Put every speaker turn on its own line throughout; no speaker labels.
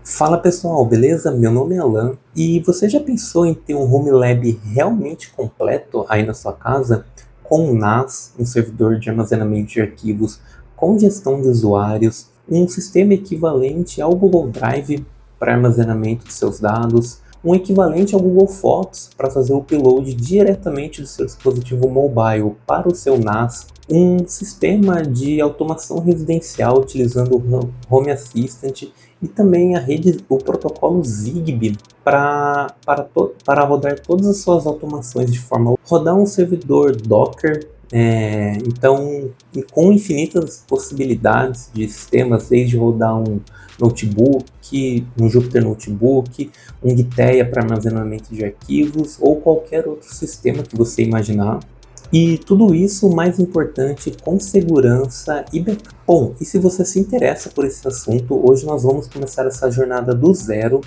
Fala pessoal, beleza? Meu nome é Alan e você já pensou em ter um home lab realmente completo aí na sua casa? Com um NAS, um servidor de armazenamento de arquivos, com gestão de usuários, um sistema equivalente ao Google Drive para armazenamento de seus dados, um equivalente ao Google Fotos para fazer o upload diretamente do seu dispositivo mobile para o seu NAS, um sistema de automação residencial utilizando o Home Assistant e também a rede, o protocolo Zigbee para rodar todas as suas automações de forma rodar um servidor Docker, então com infinitas possibilidades de sistemas, desde rodar um notebook, um Jupyter Notebook, um Gitea para armazenamento de arquivos ou qualquer outro sistema que você imaginar. E tudo isso, o mais importante, com segurança e backup. Bom, e se você se interessa por esse assunto, hoje nós vamos começar essa jornada do zero,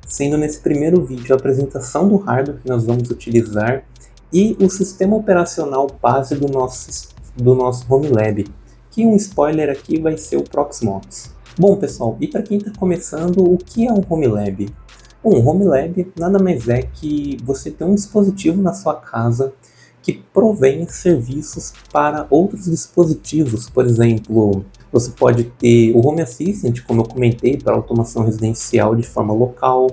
sendo nesse primeiro vídeo a apresentação do hardware que nós vamos utilizar e o sistema operacional base do nosso Home Lab, que um spoiler aqui vai ser o Proxmox. Bom pessoal, e para quem está começando, o que é um Home Lab? Bom, um Home Lab nada mais é que você tem um dispositivo na sua casa que provém serviços para outros dispositivos. Por exemplo, você pode ter o Home Assistant, como eu comentei, para automação residencial de forma local.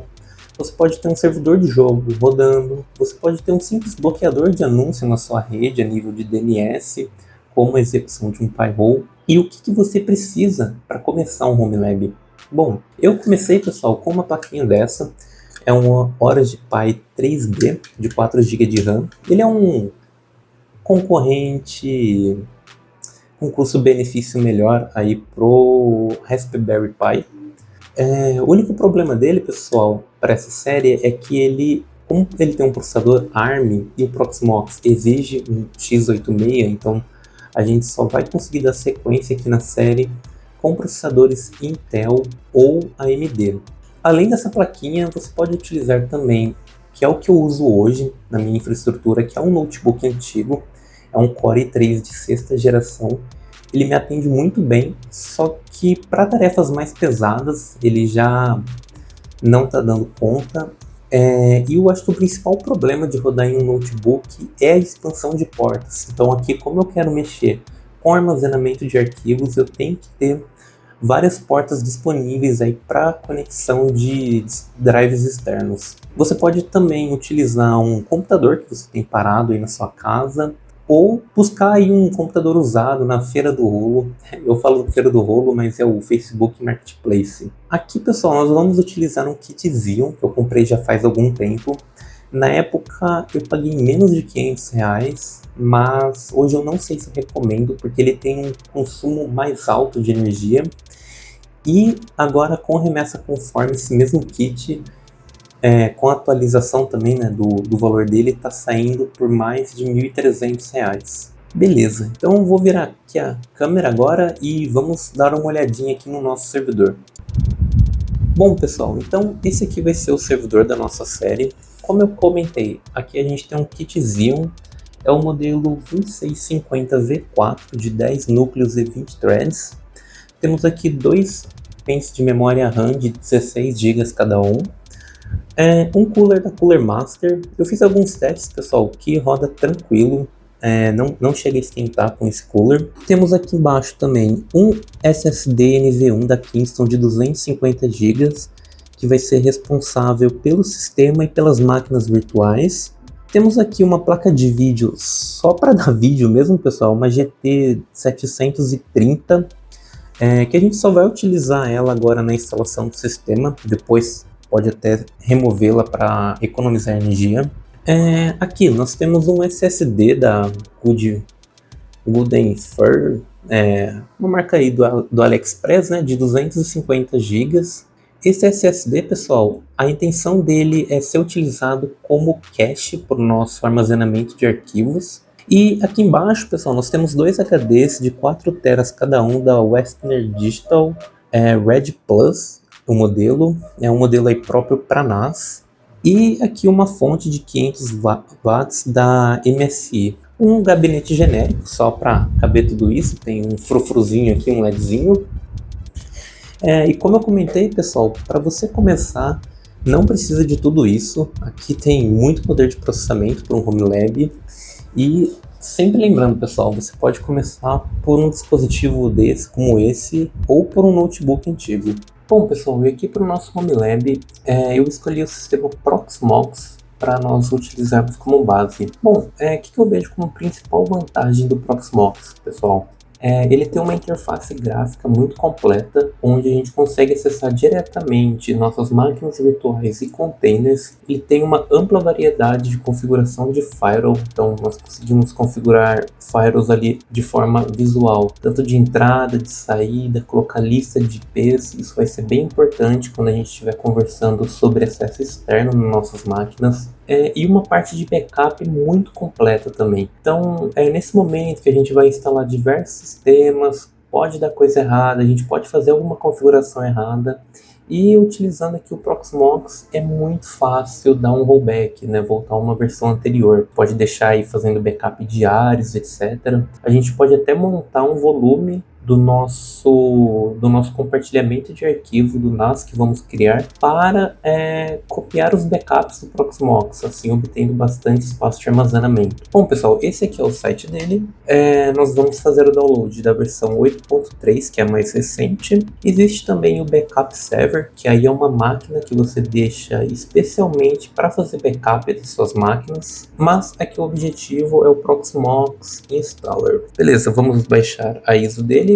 Você pode ter um servidor de jogo rodando. Você pode ter um simples bloqueador de anúncio na sua rede a nível de DNS, como a execução de um firewall. E o que você precisa para começar um Home Lab? Bom, eu comecei, pessoal, com uma plaquinha dessa. É uma Origin Pi 3B de 4 GB de RAM. Ele é um concorrente com custo-benefício melhor aí pro Raspberry Pi. O único problema dele, pessoal, para essa série é que como ele tem um processador ARM e o Proxmox exige um x86, então a gente só vai conseguir dar sequência aqui na série com processadores Intel ou AMD. Além dessa plaquinha, você pode utilizar também, que é o que eu uso hoje na minha infraestrutura, que é um notebook antigo, é um Core i3 de sexta geração. Ele me atende muito bem, só que para tarefas mais pesadas ele já não está dando conta. E eu acho que o principal problema de rodar em um notebook é a expansão de portas. Então aqui, como eu quero mexer com armazenamento de arquivos, eu tenho que ter várias portas disponíveis aí para conexão de drives externos. Você pode também utilizar um computador que você tem parado aí na sua casa, ou buscar aí um computador usado na Feira do Rolo. Eu falo Feira do Rolo, mas é o Facebook Marketplace. Aqui, pessoal, nós vamos utilizar um kit Xeon, que eu comprei já faz algum tempo. Na época eu paguei menos de R$ 500, mas hoje eu não sei se eu recomendo, porque ele tem um consumo mais alto de energia. E agora, com remessa conforme, esse mesmo kit, com a atualização também, né, do valor dele, está saindo por mais de R$ 1.300. Beleza, então eu vou virar aqui a câmera agora e vamos dar uma olhadinha aqui no nosso servidor. Bom pessoal, então esse aqui vai ser o servidor da nossa série. Como eu comentei, aqui a gente tem um kit Xeon, é o modelo 2650V4 de 10 núcleos e 20 threads. Temos aqui dois pentes de memória RAM de 16 GB cada um. Um cooler da Cooler Master. Eu fiz alguns testes, pessoal, que roda tranquilo. Não chega a esquentar com esse cooler. Temos aqui embaixo também um SSD NV1 da Kingston de 250 GB, que vai ser responsável pelo sistema e pelas máquinas virtuais. Temos aqui uma placa de vídeo só para dar vídeo mesmo, pessoal, uma GT 730, que a gente só vai utilizar ela agora na instalação do sistema, depois pode até removê-la para economizar energia. Aqui nós temos um SSD da Golden Fur, uma marca aí do AliExpress, né, de 250 GB. Esse SSD, pessoal, a intenção dele é ser utilizado como cache para o nosso armazenamento de arquivos. E aqui embaixo, pessoal, nós temos dois HDs de 4 teras cada um da Western Digital Red Plus. O modelo é um modelo aí próprio para NAS. E aqui uma fonte de 500 watts da MSI. Um gabinete genérico, só para caber tudo isso. Tem um frufruzinho aqui, um LEDzinho. E como eu comentei, pessoal, para você começar, não precisa de tudo isso. Aqui tem muito poder de processamento para um home lab. E sempre lembrando, pessoal, você pode começar por um dispositivo desse, como esse, ou por um notebook antigo. Bom, pessoal, e aqui para o nosso home lab, eu escolhi o sistema Proxmox para nós utilizarmos como base. Bom, o que eu vejo como principal vantagem do Proxmox, pessoal? Ele tem uma interface gráfica muito completa, onde a gente consegue acessar diretamente nossas máquinas virtuais e containers. Ele tem uma ampla variedade de configuração de firewall, então nós conseguimos configurar firewalls ali de forma visual, tanto de entrada, de saída, colocar lista de IPs. Isso vai ser bem importante quando a gente estiver conversando sobre acesso externo nas nossas máquinas. E uma parte de backup muito completa também. Então, nesse momento que a gente vai instalar diversos sistemas, pode dar coisa errada, a gente pode fazer alguma configuração errada, e utilizando aqui o Proxmox é muito fácil dar um rollback, né, voltar a uma versão anterior. Pode deixar aí fazendo backup diários, etc. A gente pode até montar um volume do nosso compartilhamento de arquivo do NAS que vamos criar para copiar os backups do Proxmox, assim obtendo bastante espaço de armazenamento. Bom, pessoal, esse aqui é o site dele. Nós vamos fazer o download da versão 8.3, que é a mais recente. Existe também o Backup Server, que aí é uma máquina que você deixa especialmente para fazer backup de suas máquinas, mas aqui o objetivo é o Proxmox Installer. Beleza, vamos baixar a ISO dele.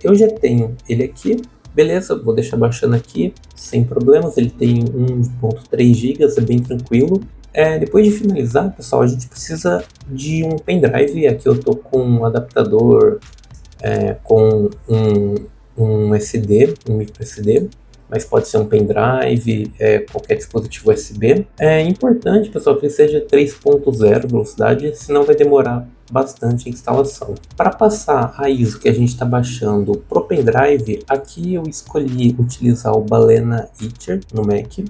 Eu já tenho ele aqui, beleza, vou deixar baixando aqui sem problemas. Ele tem 1.3 GB, é bem tranquilo. Depois de finalizar, pessoal, a gente precisa de um pendrive. Aqui eu tô com um adaptador com um SD, um micro SD, mas pode ser um pendrive, qualquer dispositivo USB. É importante, pessoal, que ele seja 3.0 velocidade, senão vai demorar bastante a instalação. Para passar a ISO que a gente está baixando pro pendrive, aqui eu escolhi utilizar o Balena Etcher no Mac.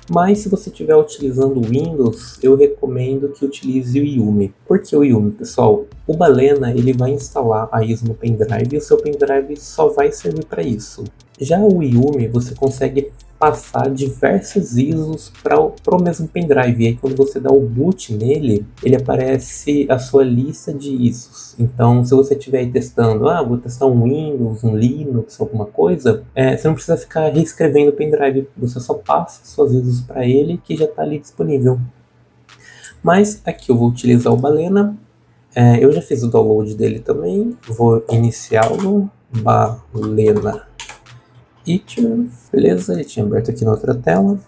Mas se você estiver utilizando o Windows, eu recomendo que utilize o Yumi. Por que o Yumi, pessoal? O Balena ele vai instalar a ISO no pendrive e o seu pendrive só vai servir para isso. Já o Yumi você consegue passar diversos ISOs para o mesmo pendrive. E aí quando você dá o boot nele, ele aparece a sua lista de ISOs. Então se você estiver aí testando, vou testar um Windows, um Linux, alguma coisa, você não precisa ficar reescrevendo o pendrive, você só passa suas ISOs para ele que já está ali disponível. Mas aqui eu vou utilizar o Balena. Eu já fiz o download dele também, vou iniciá-lo, Balena Etcher, beleza, ele tinha aberto aqui na outra tela.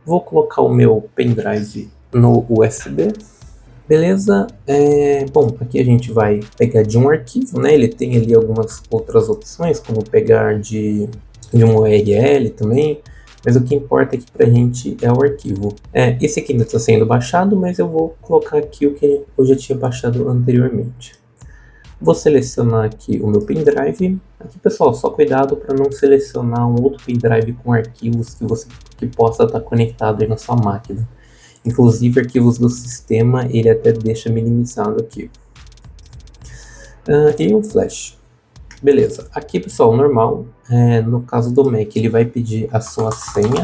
Vou colocar o meu pendrive no USB, beleza. Bom, aqui a gente vai pegar de um arquivo, né? Ele tem ali algumas outras opções, como pegar de um URL também, mas o que importa aqui pra gente é o arquivo. Esse aqui ainda está sendo baixado, mas eu vou colocar aqui o que eu já tinha baixado anteriormente. Vou selecionar aqui o meu pendrive. Aqui, pessoal, só cuidado para não selecionar um outro pendrive com arquivos que possa estar conectado aí na sua máquina. Inclusive, arquivos do sistema, ele até deixa minimizado aqui. E o flash. Beleza. Aqui, pessoal, normal. No caso do Mac, ele vai pedir a sua senha.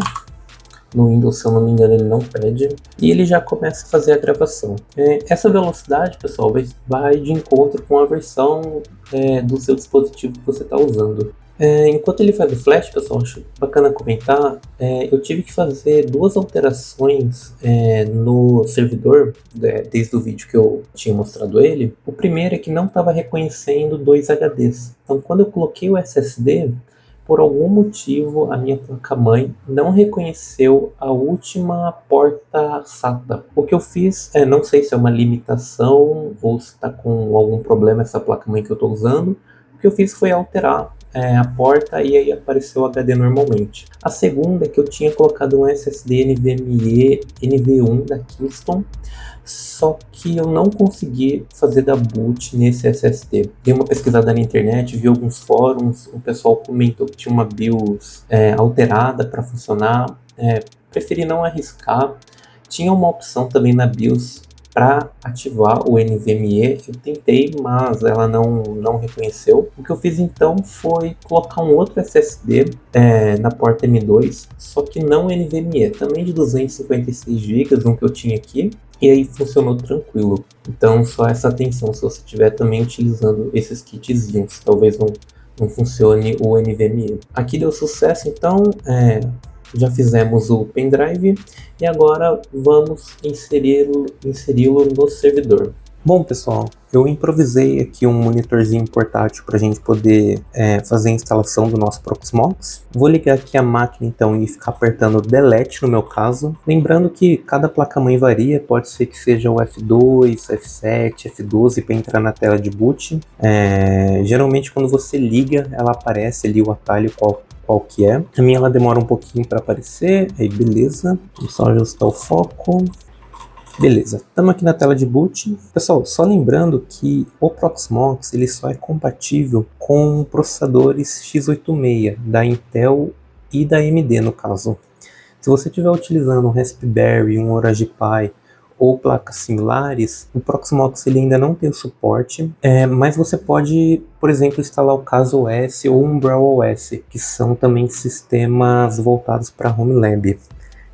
No Windows, se eu não me engano, ele não pede. E ele já começa a fazer a gravação. Essa velocidade, pessoal, vai de encontro com a versão do seu dispositivo que você está usando. Enquanto ele faz o flash, pessoal, acho bacana comentar, eu tive que fazer duas alterações no servidor, desde o vídeo que eu tinha mostrado ele. O primeiro é que não estava reconhecendo dois HDs. Então, quando eu coloquei o SSD, por algum motivo, a minha placa-mãe não reconheceu a última porta SATA. O que eu fiz, não sei se é uma limitação ou se está com algum problema essa placa-mãe que eu estou usando. O que eu fiz foi alterar a porta e aí apareceu o HD normalmente. A segunda é que eu tinha colocado um SSD NVMe NV1 da Kingston, só que eu não consegui fazer da boot nesse SSD. Dei uma pesquisada na internet, vi alguns fóruns, o pessoal comentou que tinha uma BIOS alterada para funcionar. Preferi não arriscar. Tinha uma opção também na BIOS para ativar o NVMe. Eu tentei, mas ela não reconheceu. O que eu fiz então foi colocar um outro SSD na porta M2, só que não NVMe, também de 256 GB, um que eu tinha aqui. E aí funcionou tranquilo. Então só essa atenção se você estiver também utilizando esses kitzinhos, talvez não funcione o NVMe. Aqui deu sucesso, então já fizemos o pendrive e agora vamos inseri-lo no servidor. Bom, pessoal, eu improvisei aqui um monitorzinho portátil para a gente poder fazer a instalação do nosso Proxmox. Vou ligar aqui a máquina então e ficar apertando Delete no meu caso. Lembrando que cada placa-mãe varia, pode ser que seja o F2, F7, F12 para entrar na tela de boot. Geralmente quando você liga, ela aparece ali o atalho qual que é. A minha ela demora um pouquinho para aparecer, aí beleza. Vou só ajustar o foco. Beleza, estamos aqui na tela de boot. Pessoal, só lembrando que o Proxmox ele só é compatível com processadores x86 da Intel e da AMD no caso. Se você estiver utilizando um Raspberry, um Orange Pi ou placas similares, o Proxmox ele ainda não tem o suporte, mas você pode, por exemplo, instalar o CaseOS ou o UmbrellaOS, que são também sistemas voltados para Home Lab.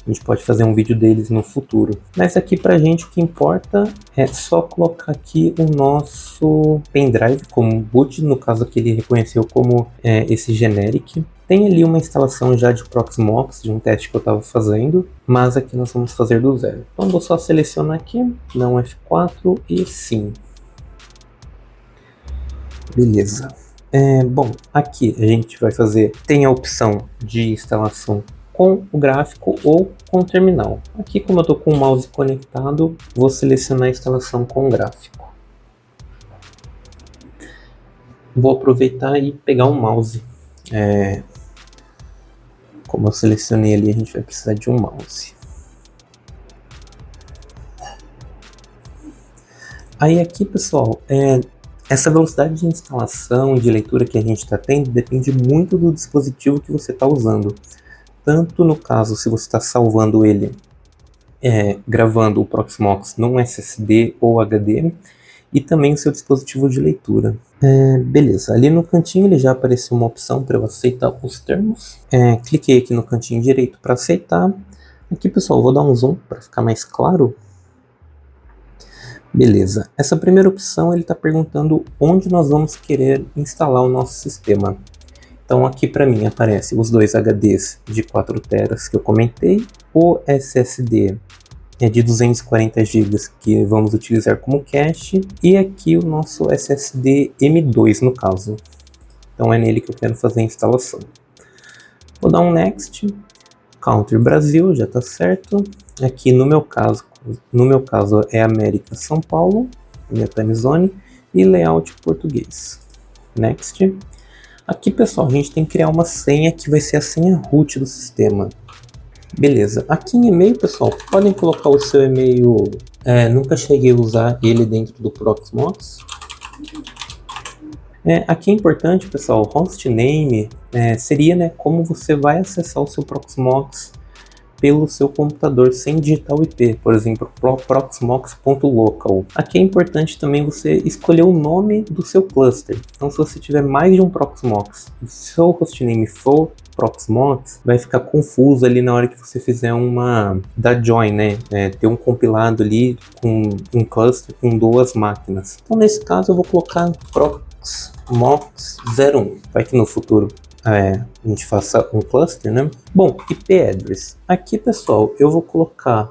A gente pode fazer um vídeo deles no futuro. Mas aqui pra gente o que importa é só colocar aqui o nosso pendrive como boot, no caso aqui ele reconheceu como esse generic. Tem ali uma instalação já de Proxmox, de um teste que eu estava fazendo, mas aqui nós vamos fazer do zero. Então vou só selecionar aqui, dar um F4 e sim. Beleza. Bom, aqui a gente vai fazer, tem a opção de instalação com o gráfico ou com o terminal. Aqui, como eu estou com o mouse conectado, vou selecionar a instalação com o gráfico. Vou aproveitar e pegar um mouse. Como eu selecionei ali, a gente vai precisar de um mouse. Aí aqui, pessoal, essa velocidade de instalação e de leitura que a gente está tendo depende muito do dispositivo que você está usando. Tanto no caso, se você está salvando ele, gravando o Proxmox num SSD ou HD, e também o seu dispositivo de leitura. Beleza, ali no cantinho ele já apareceu uma opção para eu aceitar os termos. Cliquei aqui no cantinho direito para aceitar. Aqui, pessoal, vou dar um zoom para ficar mais claro. Beleza, essa primeira opção ele está perguntando onde nós vamos querer instalar o nosso sistema. Então aqui para mim aparece os dois HDs de 4 TB que eu comentei, o SSD de 240 GB que vamos utilizar como cache, e aqui o nosso SSD M2 no caso. Então é nele que eu quero fazer a instalação. Vou dar um Next, Country Brasil, já está certo. Aqui no meu caso é América São Paulo, minha time zone, e layout português. Next. Aqui, pessoal, a gente tem que criar uma senha que vai ser a senha root do sistema. Beleza. Aqui em e-mail, pessoal, podem colocar o seu e-mail. Nunca cheguei a usar ele dentro do Proxmox. Aqui é importante, pessoal, hostname seria como você vai acessar o seu Proxmox pelo seu computador sem digitar o IP, por exemplo, proxmox.local. Aqui é importante também você escolher o nome do seu cluster. Então, se você tiver mais de um Proxmox, se o seu hostname for Proxmox, vai ficar confuso ali na hora que você fizer da join, ter um compilado ali com um cluster com 2 máquinas. Então, nesse caso, eu vou colocar Proxmox01. Vai que no futuro a gente faça um cluster, né? Bom, IP address. Aqui, pessoal, eu vou colocar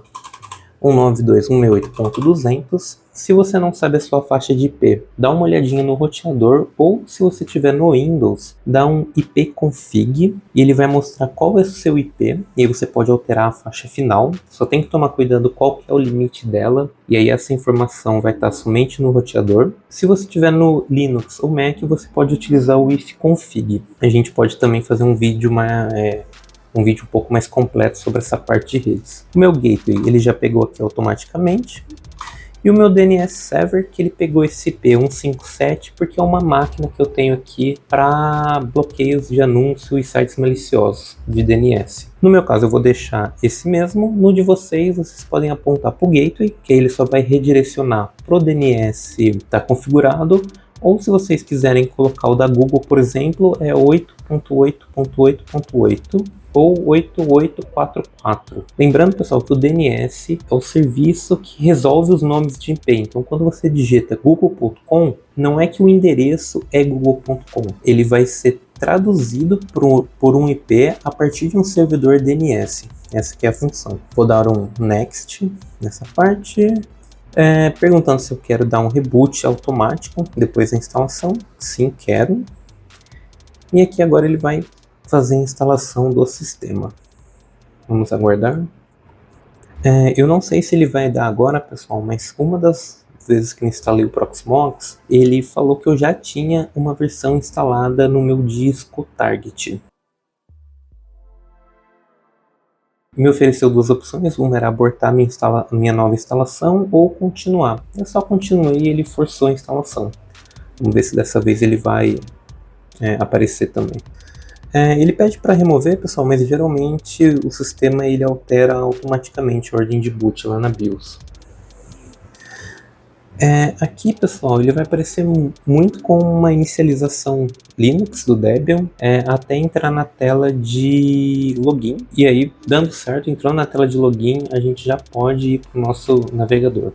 192.168.200. Se você não sabe a sua faixa de IP, dá uma olhadinha no roteador, ou se você tiver no Windows, dá um ipconfig e ele vai mostrar qual é o seu IP, e aí você pode alterar a faixa final. Só tem que tomar cuidado qual que é o limite dela, e aí essa informação vai estar somente no roteador. Se você tiver no Linux ou Mac, você pode utilizar o ifconfig. A gente pode também fazer um vídeo um pouco mais completo sobre essa parte de redes. O meu gateway ele já pegou aqui automaticamente. E o meu DNS Server, que ele pegou esse IP 157 porque é uma máquina que eu tenho aqui para bloqueios de anúncio e sites maliciosos de DNS. No meu caso eu vou deixar esse mesmo, no de vocês podem apontar para o gateway, que ele só vai redirecionar para o DNS que está configurado, ou se vocês quiserem colocar o da Google, por exemplo, é 8.8.8.8 ou 8844. Lembrando, pessoal, que o DNS é o serviço que resolve os nomes de IP. Então, quando você digita google.com, não é que o endereço é google.com. Ele vai ser traduzido por um IP a partir de um servidor DNS. Essa que é a função. Vou dar um next nessa parte. Perguntando se eu quero dar um reboot automático depois da instalação. Sim, quero. E aqui agora ele vai fazer a instalação do sistema. Vamos aguardar. Eu não sei se ele vai dar agora, pessoal, mas uma das vezes que eu instalei o Proxmox, ele falou que eu já tinha uma versão instalada no meu disco Target. Me ofereceu duas opções, uma era abortar minha nova instalação ou continuar. Eu só continuei e ele forçou a instalação. Vamos ver se dessa vez ele vai aparecer também. Ele pede para remover, pessoal, mas geralmente o sistema ele altera automaticamente a ordem de boot lá na BIOS. Aqui, pessoal, ele vai aparecer muito com uma inicialização Linux do Debian até entrar na tela de login. E aí, dando certo, entrando na tela de login, a gente já pode ir para o nosso navegador.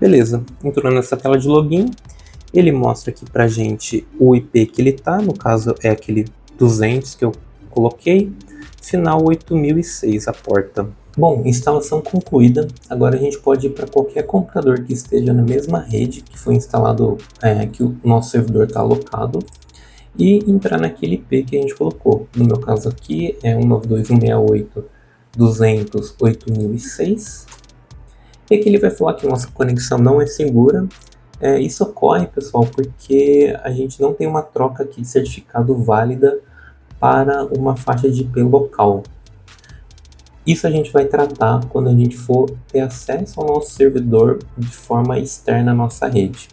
Beleza, entrou nessa tela de login. Ele mostra aqui pra gente o IP que ele tá, no caso é aquele 200 que eu coloquei, final 8006 a porta. Bom, instalação concluída. Agora a gente pode ir para qualquer computador que esteja na mesma rede que foi instalado, que o nosso servidor está alocado, e entrar naquele IP que a gente colocou. No meu caso aqui é 192.168.200.8006. E aqui ele vai falar que nossa conexão não é segura. Isso ocorre, pessoal, porque a gente não tem uma troca aqui de certificado válida para uma faixa de IP local. Isso a gente vai tratar quando a gente for ter acesso ao nosso servidor de forma externa à nossa rede.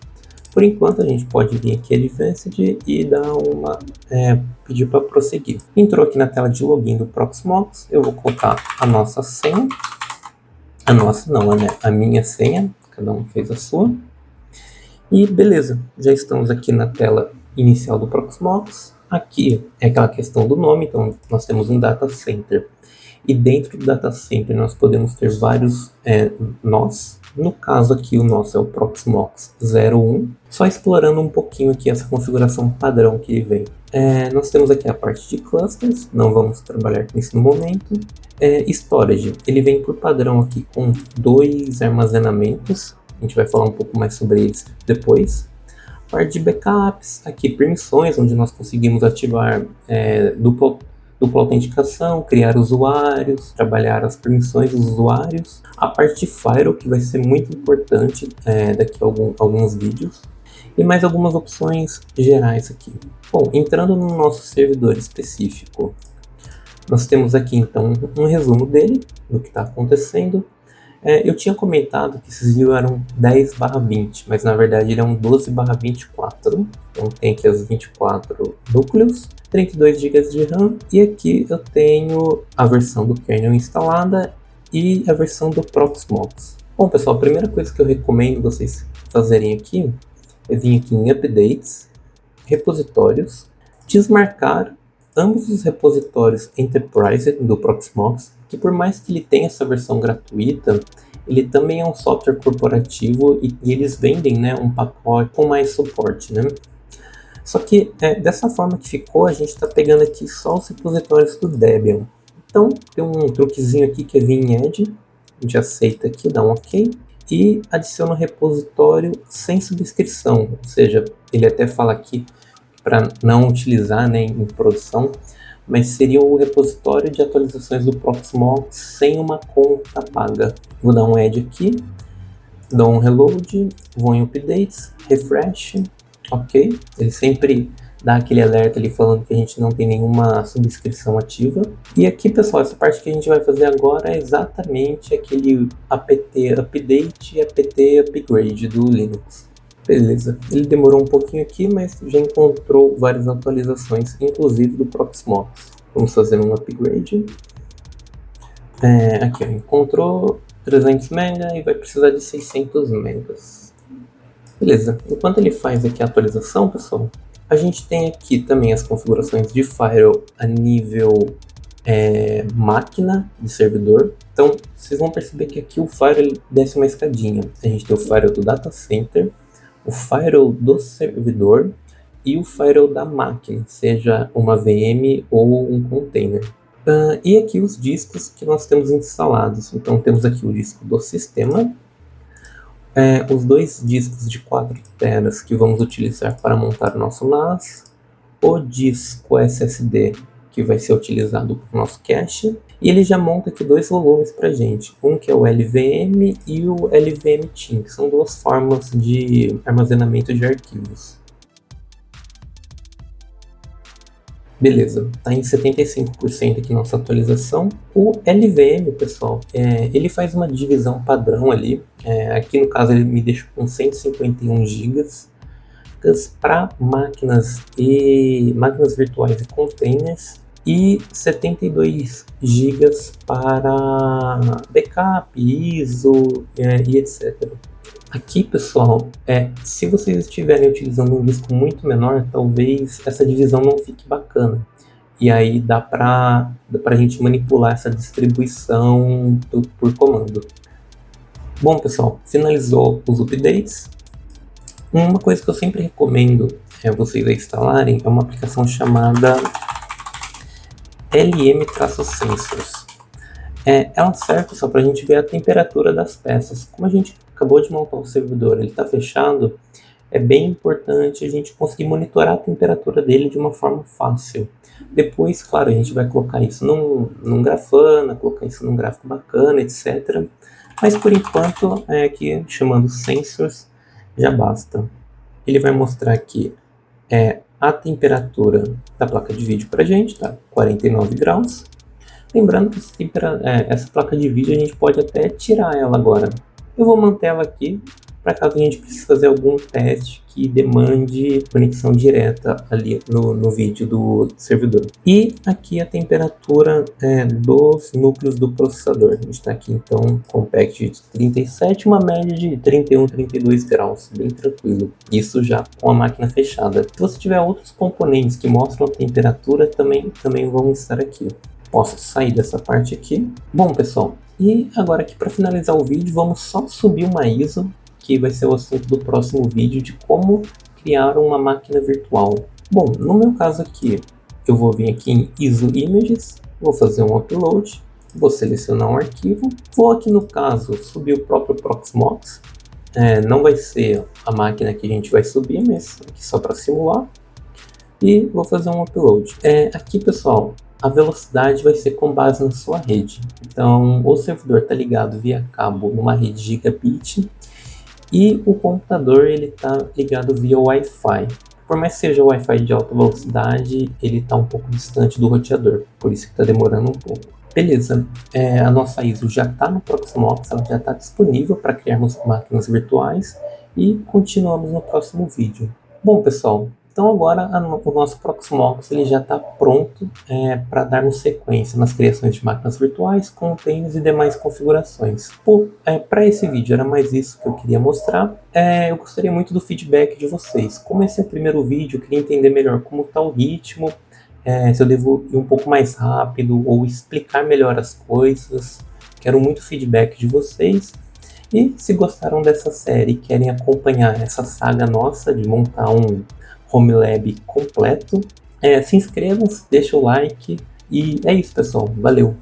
Por enquanto a gente pode vir aqui Advanced e dar pedir para prosseguir. Entrou aqui na tela de login do Proxmox, eu vou colocar a nossa senha. A minha senha, cada um fez a sua. E beleza, já estamos aqui na tela inicial do Proxmox. Aqui é aquela questão do nome, então nós temos um data center. E dentro do data center nós podemos ter vários nós. No caso aqui o nosso é o Proxmox 01. Só explorando um pouquinho aqui essa configuração padrão que vem. Nós temos aqui a parte de clusters, não vamos trabalhar com isso no momento. Storage, ele vem por padrão aqui com 2 armazenamentos. A gente vai falar um pouco mais sobre eles depois. Parte de backups, aqui permissões, onde nós conseguimos ativar dupla autenticação, criar usuários, trabalhar as permissões dos usuários. A parte de firewall, que vai ser muito importante daqui a alguns vídeos. E mais algumas opções gerais aqui. Bom, entrando no nosso servidor específico, nós temos aqui então um resumo dele, do que está acontecendo. Eu tinha comentado que esses views eram 10/20, mas na verdade ele é um 12/24. Então tem aqui os 24 núcleos, 32 GB de RAM, e aqui eu tenho a versão do kernel instalada e a versão do Proxmox. Bom, pessoal, a primeira coisa que eu recomendo vocês fazerem aqui é vir aqui em Updates, Repositórios, desmarcar ambos os repositórios Enterprise do Proxmox, que por mais que ele tenha essa versão gratuita, ele também é um software corporativo e eles vendem um pacote com mais suporte, Só que dessa forma que ficou, a gente está pegando aqui só os repositórios do Debian. Então tem um truquezinho aqui que é vir em Edge, a gente aceita aqui, dá um OK, e adiciona um repositório sem subscrição, ou seja, ele até fala aqui para não utilizar em produção, mas seria o repositório de atualizações do Proxmox sem uma conta paga. Vou dar um add aqui, dou um reload, vou em updates, refresh, ok. Ele sempre dá aquele alerta ali falando que a gente não tem nenhuma subscrição ativa. E aqui, pessoal, essa parte que a gente vai fazer agora é exatamente aquele apt update e apt upgrade do Linux. Beleza, ele demorou um pouquinho aqui, mas já encontrou várias atualizações, inclusive do Proxmox. Vamos fazer um upgrade. Aqui, ó, encontrou 300 MB e vai precisar de 600 MB. Beleza, enquanto ele faz aqui a atualização, pessoal, a gente tem aqui também as configurações de firewall a nível máquina de servidor. Então, vocês vão perceber que aqui o firewall desce uma escadinha. A gente tem o firewall do data center, o firewall do servidor e o firewall da máquina, seja uma VM ou um container. E aqui os discos que nós temos instalados. Então temos aqui o disco do sistema, os dois discos de 4 teras que vamos utilizar para montar o nosso NAS, o disco SSD que vai ser utilizado para o nosso cache, e ele já monta aqui 2 volumes para a gente, um que é o LVM e o LVMTIM, que são 2 formas de armazenamento de arquivos. Beleza, está em 75% aqui nossa atualização. O LVM, pessoal, ele faz uma divisão padrão ali. Aqui no caso ele me deixa com 151 GB para máquinas virtuais e containers e 72 GB para backup, ISO e etc. Aqui, pessoal, se vocês estiverem utilizando um disco muito menor, talvez essa divisão não fique bacana. E aí dá para a gente manipular essa distribuição por comando. Bom, pessoal, finalizou os updates. Uma coisa que eu sempre recomendo vocês instalarem é uma aplicação chamada LM-Sensors. Ela serve só para a gente ver a temperatura das peças. Como a gente acabou de montar o servidor, ele está fechado, é bem importante a gente conseguir monitorar a temperatura dele de uma forma fácil. Depois, claro, a gente vai colocar isso num Grafana, colocar isso num gráfico bacana, etc. Mas por enquanto, aqui chamando Sensors, já basta. Ele vai mostrar aqui a temperatura da placa de vídeo para a gente, tá? 49 graus. Lembrando que essa placa de vídeo a gente pode até tirar ela agora. Eu vou manter ela aqui para caso a gente precise fazer algum teste que demande conexão direta ali no vídeo do servidor. E aqui a temperatura dos núcleos do processador. A gente está aqui então com um pack de 37, uma média de 31, 32 graus, bem tranquilo. Isso já com a máquina fechada. Se você tiver outros componentes que mostram a temperatura, também vão estar aqui. Posso sair dessa parte aqui. Bom, pessoal, e agora aqui para finalizar o vídeo, vamos só subir uma ISO, que vai ser o assunto do próximo vídeo, de como criar uma máquina virtual. Bom, no meu caso aqui, eu vou vir aqui em ISO Images, vou fazer um upload, vou selecionar um arquivo, vou aqui no caso subir o próprio Proxmox, não vai ser a máquina que a gente vai subir, mas aqui só para simular, e vou fazer um upload. Aqui, pessoal, a velocidade vai ser com base na sua rede. Então, o servidor está ligado via cabo numa rede gigabit e o computador ele está ligado via Wi-Fi. Por mais que seja Wi-Fi de alta velocidade, ele está um pouco distante do roteador, por isso que está demorando um pouco. Beleza, a nossa ISO já está no Proxmox, ela já está disponível para criarmos máquinas virtuais e continuamos no próximo vídeo. Bom, pessoal, então agora o nosso Proxmox ele já está pronto para darmos sequência nas criações de máquinas virtuais, containers e demais configurações. Para esse vídeo era mais isso que eu queria mostrar. Eu gostaria muito do feedback de vocês. Como esse é o primeiro vídeo, eu queria entender melhor como está o ritmo, se eu devo ir um pouco mais rápido ou explicar melhor as coisas. Quero muito feedback de vocês. E se gostaram dessa série e querem acompanhar essa saga nossa de montar um Home Lab completo, se inscrevam, deixem o like e é isso, pessoal. Valeu!